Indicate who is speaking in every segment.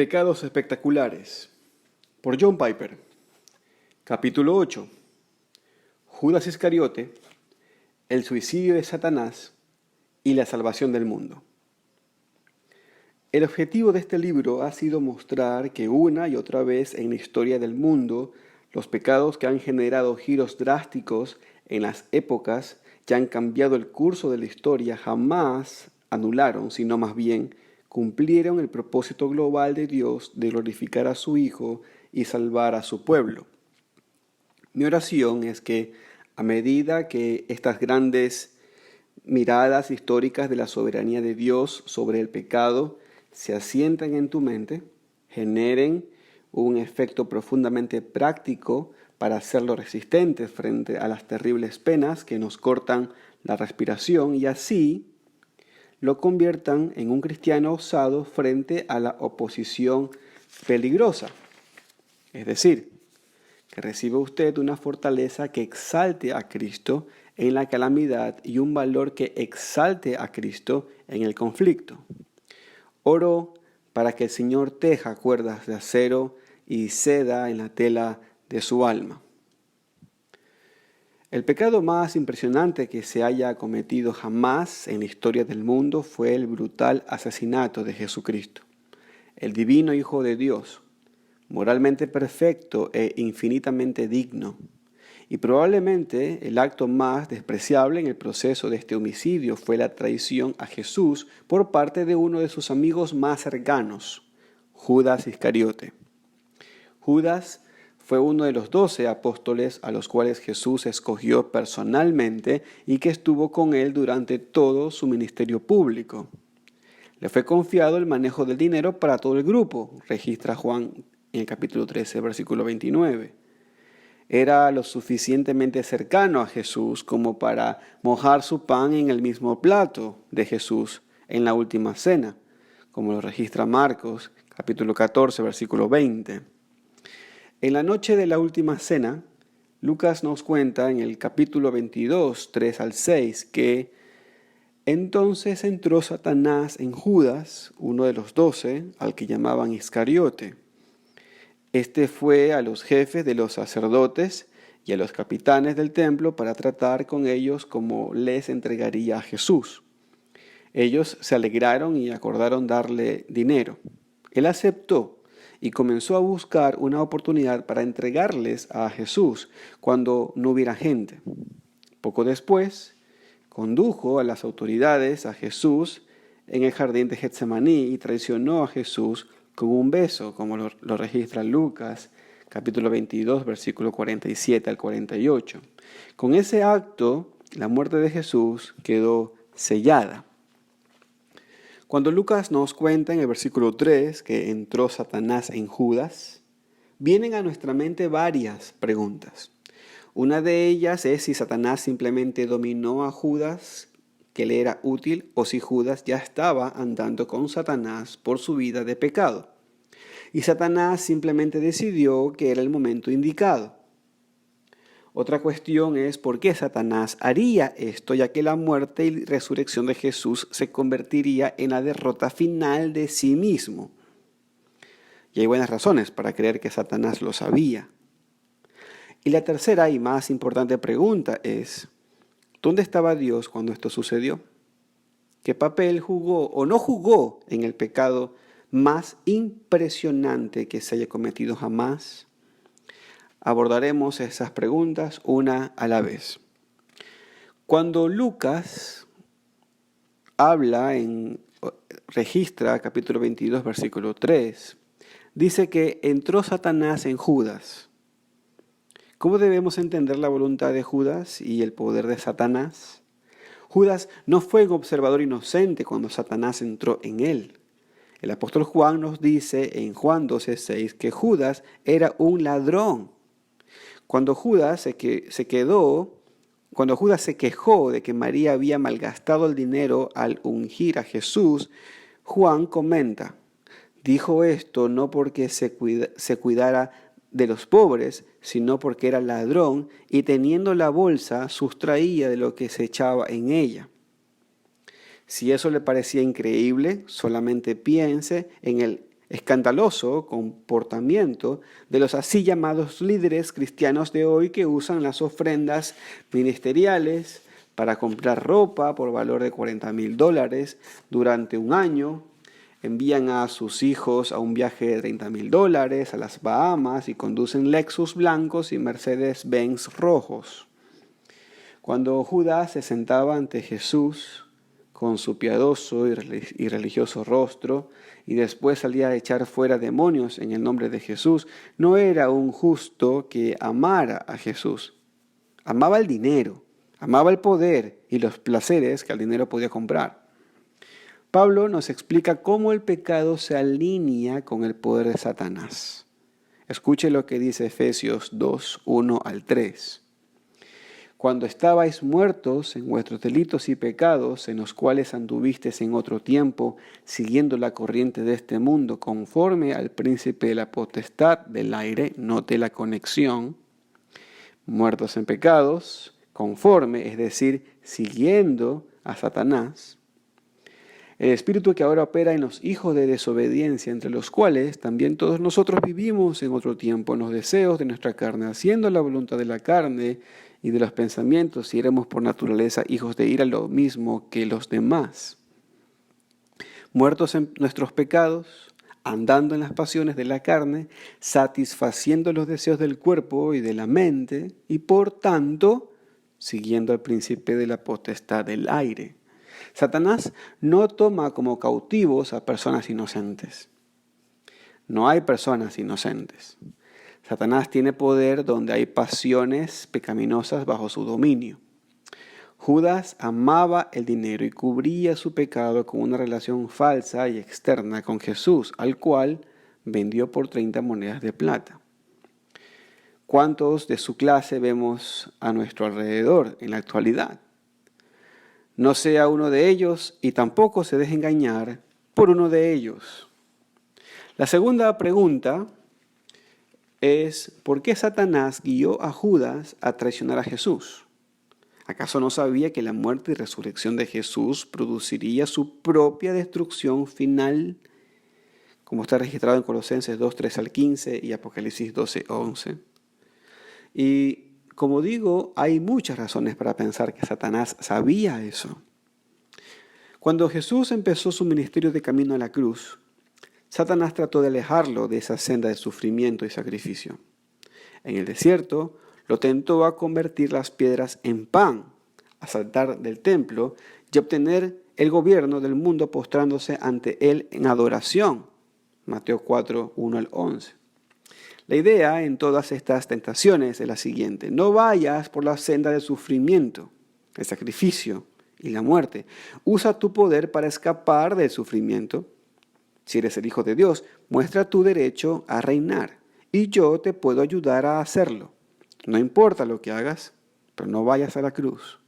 Speaker 1: Pecados espectaculares, por John Piper. Capítulo 8. Judas Iscariote, el suicidio de Satanás y la salvación del mundo. El objetivo de este libro ha sido mostrar que una y otra vez en la historia del mundo, los pecados que han generado giros drásticos en las épocas y han cambiado el curso de la historia jamás anularon, sino más bien cumplieron el propósito global de Dios de glorificar a su Hijo y salvar a su pueblo. Mi oración es que a medida que estas grandes miradas históricas de la soberanía de Dios sobre el pecado se asientan en tu mente, generen un efecto profundamente práctico para hacerlo resistente frente a las terribles penas que nos cortan la respiración y así lo conviertan en un cristiano osado frente a la oposición peligrosa. Es decir, que reciba usted una fortaleza que exalte a Cristo en la calamidad y un valor que exalte a Cristo en el conflicto. Oro para que el Señor teja cuerdas de acero y seda en la tela de su alma. El pecado más impresionante que se haya cometido jamás en la historia del mundo fue el brutal asesinato de Jesucristo, el divino Hijo de Dios, moralmente perfecto e infinitamente digno. Y probablemente el acto más despreciable en el proceso de este homicidio fue la traición a Jesús por parte de uno de sus amigos más cercanos, Judas Iscariote. Judas fue uno de los 12 apóstoles a los cuales Jesús escogió personalmente y que estuvo con él durante todo su ministerio público. Le fue confiado el manejo del dinero para todo el grupo, registra Juan en el capítulo 13, versículo 29. Era lo suficientemente cercano a Jesús como para mojar su pan en el mismo plato de Jesús en la última cena, como lo registra Marcos, capítulo 14, versículo 20. En la noche de la última cena, Lucas nos cuenta en el capítulo 22, 3 al 6, que entonces entró Satanás en Judas, uno de los 12, al que llamaban Iscariote. Este fue a los jefes de los sacerdotes y a los capitanes del templo para tratar con ellos como les entregaría a Jesús. Ellos se alegraron y acordaron darle dinero. Él aceptó y comenzó a buscar una oportunidad para entregarles a Jesús cuando no hubiera gente. Poco después, condujo a las autoridades a Jesús en el jardín de Getsemaní y traicionó a Jesús con un beso, como lo registra Lucas, capítulo 22, versículo 47 al 48. Con ese acto, la muerte de Jesús quedó sellada. Cuando Lucas nos cuenta en el versículo 3 que entró Satanás en Judas, vienen a nuestra mente varias preguntas. Una de ellas es si Satanás simplemente dominó a Judas, que le era útil, o si Judas ya estaba andando con Satanás por su vida de pecado. Y Satanás simplemente decidió que era el momento indicado. Otra cuestión es por qué Satanás haría esto, ya que la muerte y resurrección de Jesús se convertiría en la derrota final de sí mismo. Y hay buenas razones para creer que Satanás lo sabía. Y la tercera y más importante pregunta es, ¿dónde estaba Dios cuando esto sucedió? ¿Qué papel jugó o no jugó en el pecado más impresionante que se haya cometido jamás? Abordaremos esas preguntas una a la vez. Cuando Lucas registra capítulo 22, versículo 3, dice que entró Satanás en Judas. ¿Cómo debemos entender la voluntad de Judas y el poder de Satanás? Judas no fue un observador inocente cuando Satanás entró en él. El apóstol Juan nos dice en Juan 12:6 que Judas era un ladrón. Cuando Judas se quejó de que María había malgastado el dinero al ungir a Jesús, Juan comenta, dijo esto no porque se cuidara de los pobres, sino porque era ladrón y teniendo la bolsa sustraía de lo que se echaba en ella. Si eso le parecía increíble, solamente piense en el escandaloso comportamiento de los así llamados líderes cristianos de hoy que usan las ofrendas ministeriales para comprar ropa por valor de $40,000 durante un año, envían a sus hijos a un viaje de $30,000 a las Bahamas y conducen Lexus blancos y Mercedes-Benz rojos. Cuando Judas se sentaba ante Jesús con su piadoso y religioso rostro y después salía a echar fuera demonios en el nombre de Jesús, no era un justo que amara a Jesús. Amaba el dinero, amaba el poder y los placeres que el dinero podía comprar. Pablo nos explica cómo el pecado se alinea con el poder de Satanás. Escuche lo que dice Efesios 2, 1 al 3. Cuando estabais muertos en vuestros delitos y pecados, en los cuales anduvisteis en otro tiempo, siguiendo la corriente de este mundo, conforme al príncipe de la potestad del aire, note la conexión, muertos en pecados, conforme, es decir, siguiendo a Satanás, el espíritu que ahora opera en los hijos de desobediencia, entre los cuales también todos nosotros vivimos en otro tiempo, en los deseos de nuestra carne, haciendo la voluntad de la carne y de los pensamientos, y éramos por naturaleza hijos de ira, lo mismo que los demás. Muertos en nuestros pecados, andando en las pasiones de la carne, satisfaciendo los deseos del cuerpo y de la mente, y por tanto, siguiendo al príncipe de la potestad del aire. Satanás no toma como cautivos a personas inocentes. No hay personas inocentes. Satanás tiene poder donde hay pasiones pecaminosas bajo su dominio. Judas amaba el dinero y cubría su pecado con una relación falsa y externa con Jesús, al cual vendió por 30 monedas de plata. ¿Cuántos de su clase vemos a nuestro alrededor en la actualidad? No sea uno de ellos y tampoco se deje engañar por uno de ellos. La segunda pregunta es, ¿por qué Satanás guió a Judas a traicionar a Jesús? ¿Acaso no sabía que la muerte y resurrección de Jesús produciría su propia destrucción final? Como está registrado en Colosenses 2, 3 al 15 y Apocalipsis 12, 11. Y como digo, hay muchas razones para pensar que Satanás sabía eso. Cuando Jesús empezó su ministerio de camino a la cruz, Satanás trató de alejarlo de esa senda de sufrimiento y sacrificio. En el desierto, lo tentó a convertir las piedras en pan, a saltar del templo y obtener el gobierno del mundo postrándose ante él en adoración. Mateo 4, 1 al 11. La idea en todas estas tentaciones es la siguiente: no vayas por la senda del sufrimiento, el sacrificio y la muerte. Usa tu poder para escapar del sufrimiento. Si eres el Hijo de Dios, muestra tu derecho a reinar y yo te puedo ayudar a hacerlo. No importa lo que hagas, pero no vayas a la cruz.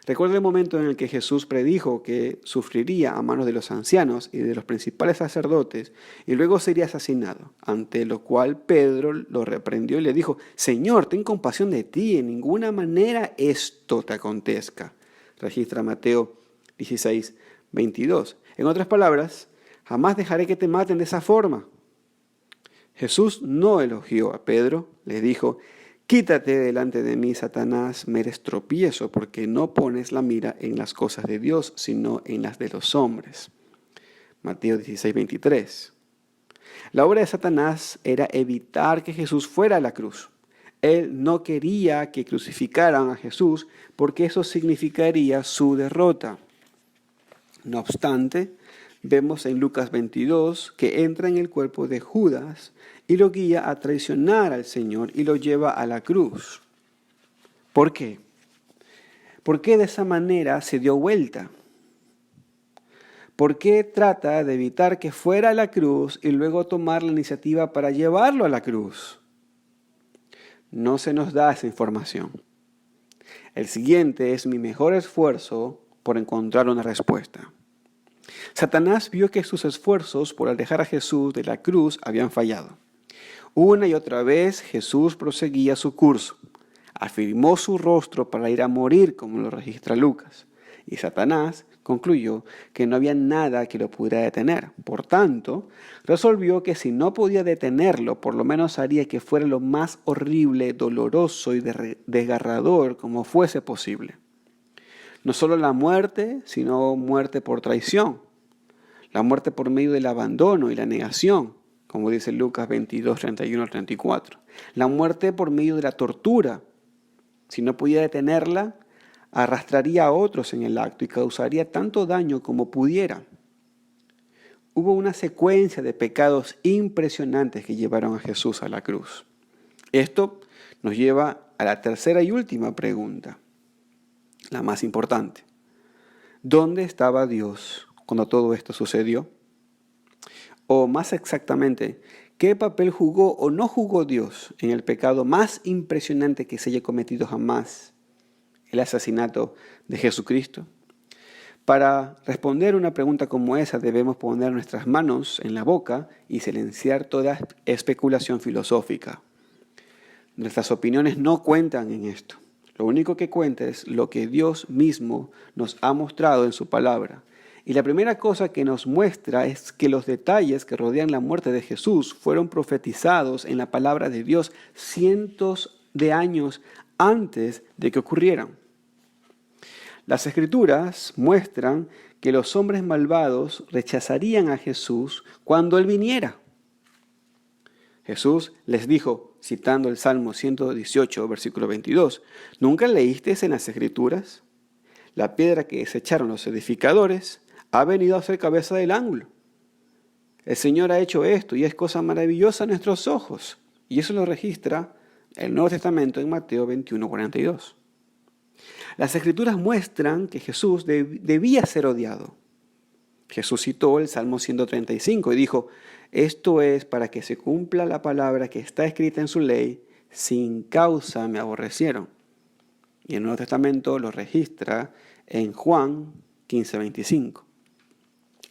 Speaker 1: Recuerda el momento en el que Jesús predijo que sufriría a manos de los ancianos y de los principales sacerdotes y luego sería asesinado, ante lo cual Pedro lo reprendió y le dijo: Señor, ten compasión de ti, en ninguna manera esto te acontezca. Registra Mateo 16, 22. En otras palabras, jamás dejaré que te maten de esa forma. Jesús no elogió a Pedro, le dijo: quítate delante de mí, Satanás, me eres tropiezo, porque no pones la mira en las cosas de Dios, sino en las de los hombres. Mateo 16, 23. La obra de Satanás era evitar que Jesús fuera a la cruz. Él no quería que crucificaran a Jesús porque eso significaría su derrota. No obstante, vemos en Lucas 22 que entra en el cuerpo de Judas y lo guía a traicionar al Señor y lo lleva a la cruz. ¿Por qué? ¿Por qué de esa manera se dio vuelta? ¿Por qué trata de evitar que fuera a la cruz y luego tomar la iniciativa para llevarlo a la cruz? No se nos da esa información. El siguiente es mi mejor esfuerzo por encontrar una respuesta. Satanás vio que sus esfuerzos por alejar a Jesús de la cruz habían fallado. Una y otra vez Jesús proseguía su curso. Afirmó su rostro para ir a morir, como lo registra Lucas. Y Satanás concluyó que no había nada que lo pudiera detener. Por tanto, resolvió que si no podía detenerlo, por lo menos haría que fuera lo más horrible, doloroso y desgarrador como fuese posible. No solo la muerte, sino muerte por traición. La muerte por medio del abandono y la negación, como dice Lucas 22, 31 al 34. La muerte por medio de la tortura. Si no podía detenerla, arrastraría a otros en el acto y causaría tanto daño como pudiera. Hubo una secuencia de pecados impresionantes que llevaron a Jesús a la cruz. Esto nos lleva a la tercera y última pregunta, la más importante. ¿Dónde estaba Dios cuando todo esto sucedió? O más exactamente, ¿qué papel jugó o no jugó Dios en el pecado más impresionante que se haya cometido jamás, el asesinato de Jesucristo? Para responder una pregunta como esa debemos poner nuestras manos en la boca y silenciar toda especulación filosófica. Nuestras opiniones no cuentan en esto. Lo único que cuenta es lo que Dios mismo nos ha mostrado en su palabra. Y la primera cosa que nos muestra es que los detalles que rodean la muerte de Jesús fueron profetizados en la palabra de Dios cientos de años antes de que ocurrieran. Las Escrituras muestran que los hombres malvados rechazarían a Jesús cuando Él viniera. Jesús les dijo, citando el Salmo 118, versículo 22, ¿nunca leísteis en las Escrituras? La piedra que desecharon los edificadores ha venido a ser cabeza del ángulo. El Señor ha hecho esto y es cosa maravillosa a nuestros ojos. Y eso lo registra el Nuevo Testamento en Mateo 21, 42. Las Escrituras muestran que Jesús debía ser odiado. Jesús citó el Salmo 135 y dijo, esto es para que se cumpla la palabra que está escrita en su ley, sin causa me aborrecieron. Y el Nuevo Testamento lo registra en Juan 15, 25.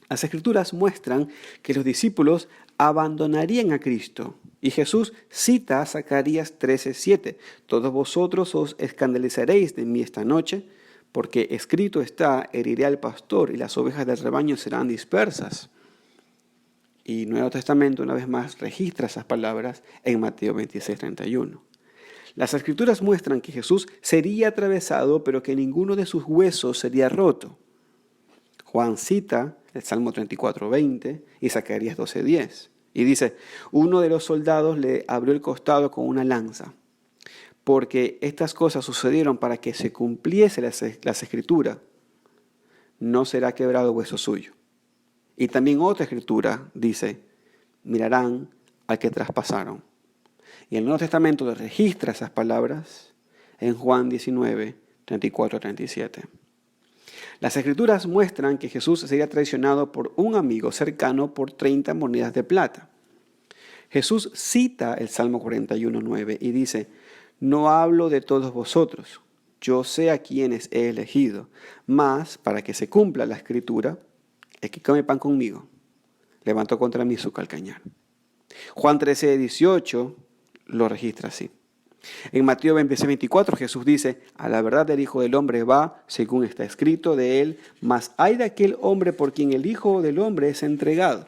Speaker 1: Las Escrituras muestran que los discípulos abandonarían a Cristo. Y Jesús cita a Zacarías 13:7. Todos vosotros os escandalizaréis de mí esta noche, porque escrito está, heriré al pastor y las ovejas del rebaño serán dispersas. Y Nuevo Testamento una vez más registra esas palabras en Mateo 26:31. Las Escrituras muestran que Jesús sería atravesado, pero que ninguno de sus huesos sería roto. Juan cita el Salmo 34:20 y Zacarías 12:10. Y dice, uno de los soldados le abrió el costado con una lanza, porque estas cosas sucedieron para que se cumpliese las Escrituras. No será quebrado hueso suyo. Y también otra Escritura dice, mirarán al que traspasaron. Y el Nuevo Testamento le registra esas palabras en Juan 19, 34-37. Las Escrituras muestran que Jesús sería traicionado por un amigo cercano por 30 monedas de plata. Jesús cita el Salmo 41:9 y dice, no hablo de todos vosotros, yo sé a quienes he elegido, mas para que se cumpla la Escritura, el que come pan conmigo, levantó contra mí su calcañar. Juan 13:18 lo registra así. En Mateo 26:24 Jesús dice, a la verdad el Hijo del Hombre va, según está escrito de él, mas hay de aquel hombre por quien el Hijo del Hombre es entregado.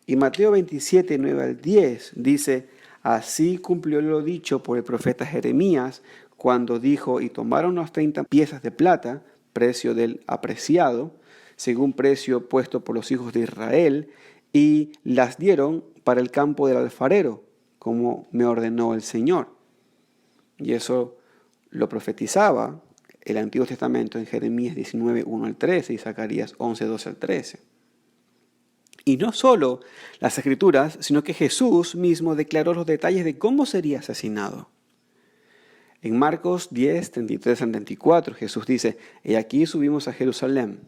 Speaker 1: Y Mateo 27:9-10 dice, así cumplió lo dicho por el profeta Jeremías, cuando dijo, y tomaron unas 30 piezas de plata, precio del apreciado, según precio puesto por los hijos de Israel, y las dieron para el campo del alfarero, como me ordenó el Señor. Y eso lo profetizaba el Antiguo Testamento en Jeremías 19:1-13 y Zacarías 11:12-13. Y no solo las Escrituras, sino que Jesús mismo declaró los detalles de cómo sería asesinado. En Marcos 10:33-34 Jesús dice, y aquí subimos a Jerusalén,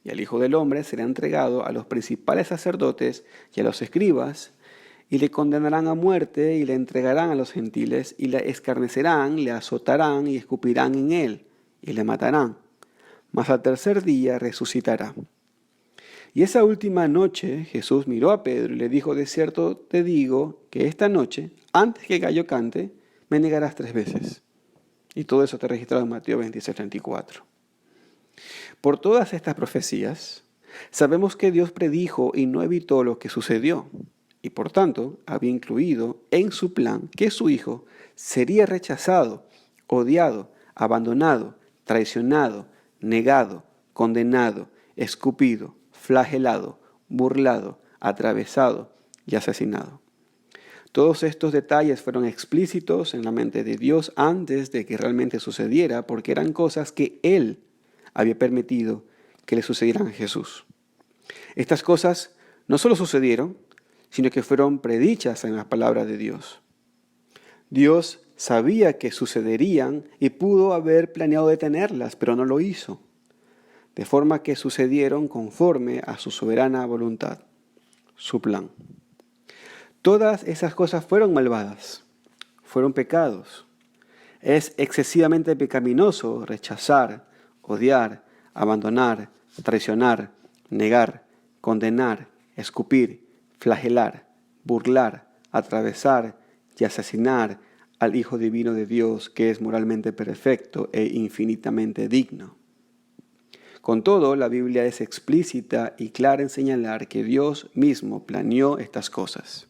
Speaker 1: y el Hijo del Hombre será entregado a los principales sacerdotes y a los escribas, y le condenarán a muerte y le entregarán a los gentiles y le escarnecerán, le azotarán y escupirán en él y le matarán. Mas al tercer día resucitará. Y esa última noche Jesús miró a Pedro y le dijo, de cierto te digo que esta noche, antes que el gallo cante, me negarás 3 veces. Y todo eso está registrado en Mateo 26:34. Por todas estas profecías, sabemos que Dios predijo y no evitó lo que sucedió, y por tanto había incluido en su plan que su Hijo sería rechazado, odiado, abandonado, traicionado, negado, condenado, escupido, flagelado, burlado, atravesado y asesinado. Todos estos detalles fueron explícitos en la mente de Dios antes de que realmente sucediera, porque eran cosas que Él había permitido que le sucedieran a Jesús. Estas cosas no solo sucedieron, sino que fueron predichas en las palabras de Dios. Dios sabía que sucederían y pudo haber planeado detenerlas, pero no lo hizo, de forma que sucedieron conforme a su soberana voluntad, su plan. Todas esas cosas fueron malvadas, fueron pecados. Es excesivamente pecaminoso rechazar, odiar, abandonar, traicionar, negar, condenar, escupir, flagelar, burlar, atravesar y asesinar al Hijo Divino de Dios, que es moralmente perfecto e infinitamente digno. Con todo, la Biblia es explícita y clara en señalar que Dios mismo planeó estas cosas.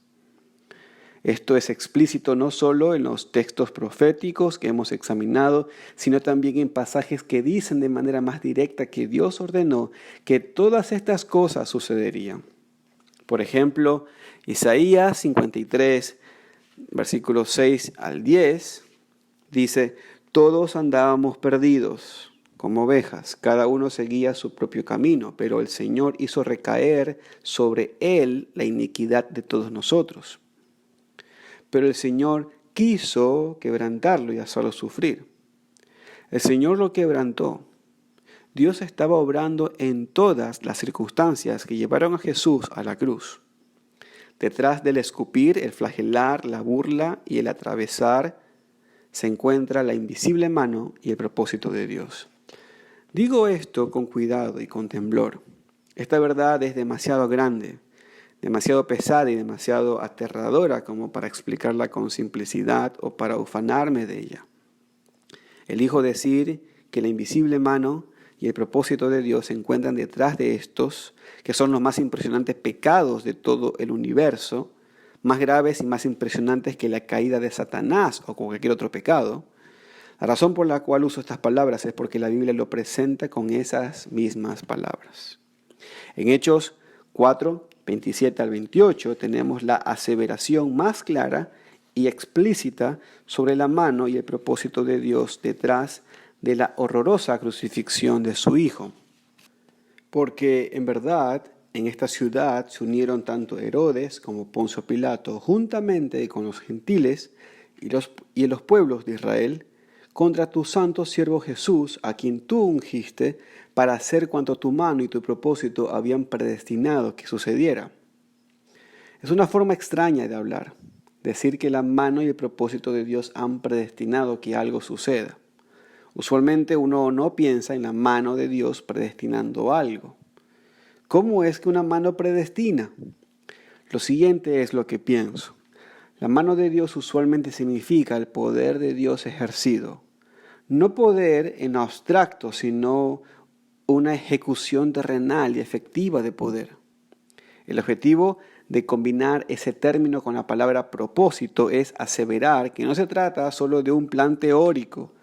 Speaker 1: Esto es explícito no solo en los textos proféticos que hemos examinado, sino también en pasajes que dicen de manera más directa que Dios ordenó que todas estas cosas sucederían. Por ejemplo, Isaías 53, versículos 6 al 10, dice: todos andábamos perdidos como ovejas, cada uno seguía su propio camino, pero el Señor hizo recaer sobre él la iniquidad de todos nosotros. Pero el Señor quiso quebrantarlo y hacerlo sufrir. El Señor lo quebrantó. Dios estaba obrando en todas las circunstancias que llevaron a Jesús a la cruz. Detrás del escupir, el flagelar, la burla y el atravesar se encuentra la invisible mano y el propósito de Dios. Digo esto con cuidado y con temblor. Esta verdad es demasiado grande, demasiado pesada y demasiado aterradora como para explicarla con simplicidad o para ufanarme de ella. Elijo decir que la invisible mano y el propósito de Dios se encuentran detrás de estos, que son los más impresionantes pecados de todo el universo, más graves y más impresionantes que la caída de Satanás o cualquier otro pecado. La razón por la cual uso estas palabras es porque la Biblia lo presenta con esas mismas palabras. En Hechos 4, 27 al 28 tenemos la aseveración más clara y explícita sobre la mano y el propósito de Dios detrás de la horrorosa crucifixión de su Hijo. Porque en verdad en esta ciudad se unieron tanto Herodes como Poncio Pilato juntamente con los gentiles y los pueblos de Israel contra tu santo siervo Jesús, a quien tú ungiste para hacer cuanto tu mano y tu propósito habían predestinado que sucediera. Es una forma extraña de hablar, decir que la mano y el propósito de Dios han predestinado que algo suceda. Usualmente uno no piensa en la mano de Dios predestinando algo. ¿Cómo es que una mano predestina? Lo siguiente es lo que pienso. La mano de Dios usualmente significa el poder de Dios ejercido. No poder en abstracto, sino una ejecución terrenal y efectiva de poder. El objetivo de combinar ese término con la palabra propósito es aseverar que no se trata solo de un plan teórico.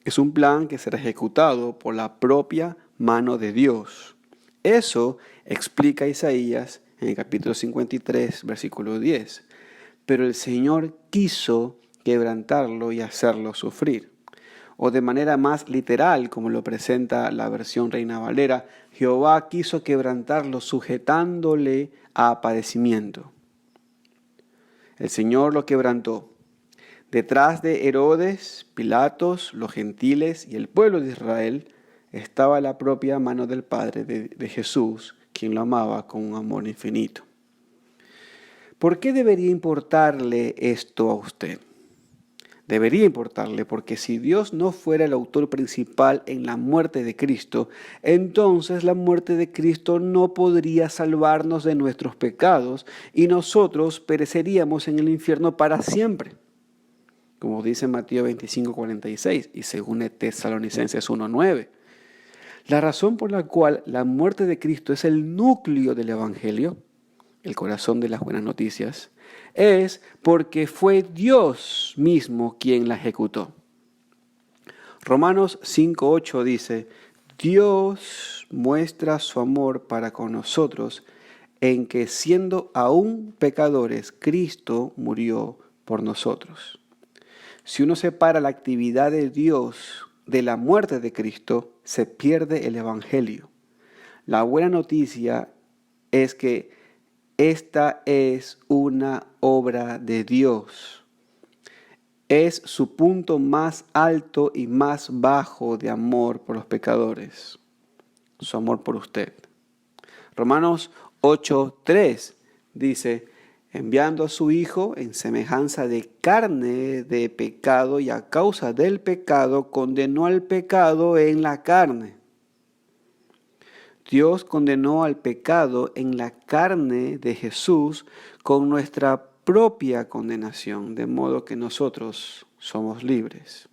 Speaker 1: Es un plan que será ejecutado por la propia mano de Dios. Eso explica Isaías en el capítulo 53, versículo 10. Pero el Señor quiso quebrantarlo y hacerlo sufrir. O de manera más literal, como lo presenta la versión Reina Valera, Jehová quiso quebrantarlo sujetándole a padecimiento. El Señor lo quebrantó. Detrás de Herodes, Pilatos, los gentiles y el pueblo de Israel estaba la propia mano del Padre de Jesús, quien lo amaba con un amor infinito. ¿Por qué debería importarle esto a usted? Debería importarle porque si Dios no fuera el autor principal en la muerte de Cristo, entonces la muerte de Cristo no podría salvarnos de nuestros pecados y nosotros pereceríamos en el infierno para siempre. Como dice Mateo 25:46 y según Tesalonicenses 1:9. La razón por la cual la muerte de Cristo es el núcleo del Evangelio, el corazón de las buenas noticias, es porque fue Dios mismo quien la ejecutó. Romanos 5:8 dice, Dios muestra su amor para con nosotros en que siendo aún pecadores, Cristo murió por nosotros. Si uno separa la actividad de Dios de la muerte de Cristo, se pierde el Evangelio. La buena noticia es que esta es una obra de Dios. Es su punto más alto y más bajo de amor por los pecadores. Su amor por usted. Romanos 8:3 dice, enviando a su Hijo en semejanza de carne de pecado y a causa del pecado condenó al pecado en la carne. Dios condenó al pecado en la carne de Jesús con nuestra propia condenación, de modo que nosotros somos libres.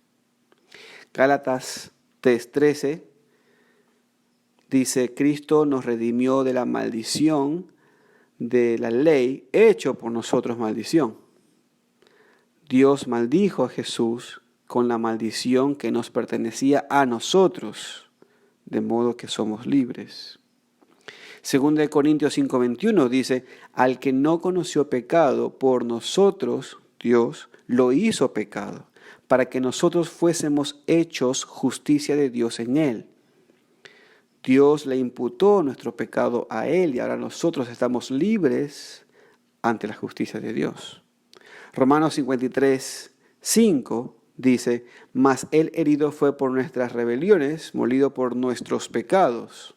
Speaker 1: Gálatas 3:13 dice, Cristo nos redimió de la maldición de la ley, hecho por nosotros maldición. Dios maldijo a Jesús con la maldición que nos pertenecía a nosotros, de modo que somos libres. 2 Corintios 5:21 dice, al que no conoció pecado, por nosotros Dios lo hizo pecado, para que nosotros fuésemos hechos justicia de Dios en él. Dios le imputó nuestro pecado a él y ahora nosotros estamos libres ante la justicia de Dios. Romanos 53:5 dice, mas él herido fue por nuestras rebeliones, molido por nuestros pecados.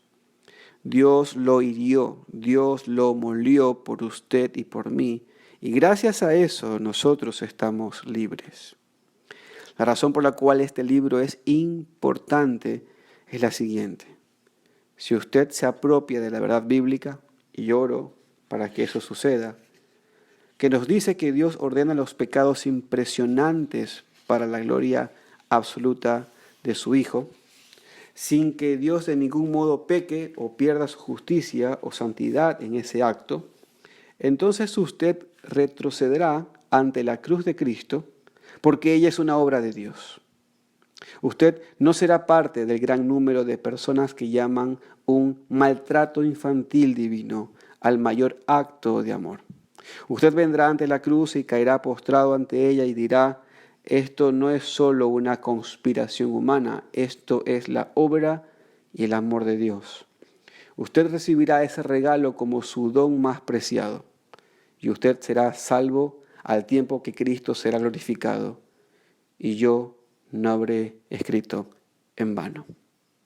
Speaker 1: Dios lo hirió, Dios lo molió por usted y por mí, y gracias a eso nosotros estamos libres. La razón por la cual este libro es importante es la siguiente. Si usted se apropia de la verdad bíblica, y oro para que eso suceda, que nos dice que Dios ordena los pecados impresionantes para la gloria absoluta de su Hijo, sin que Dios de ningún modo peque o pierda su justicia o santidad en ese acto, entonces usted retrocederá ante la cruz de Cristo, porque ella es una obra de Dios. Usted no será parte del gran número de personas que llaman un maltrato infantil divino al mayor acto de amor. Usted vendrá ante la cruz y caerá postrado ante ella y dirá, esto no es solo una conspiración humana, esto es la obra y el amor de Dios. Usted recibirá ese regalo como su don más preciado y usted será salvo al tiempo que Cristo será glorificado y yo no habré escrito en vano.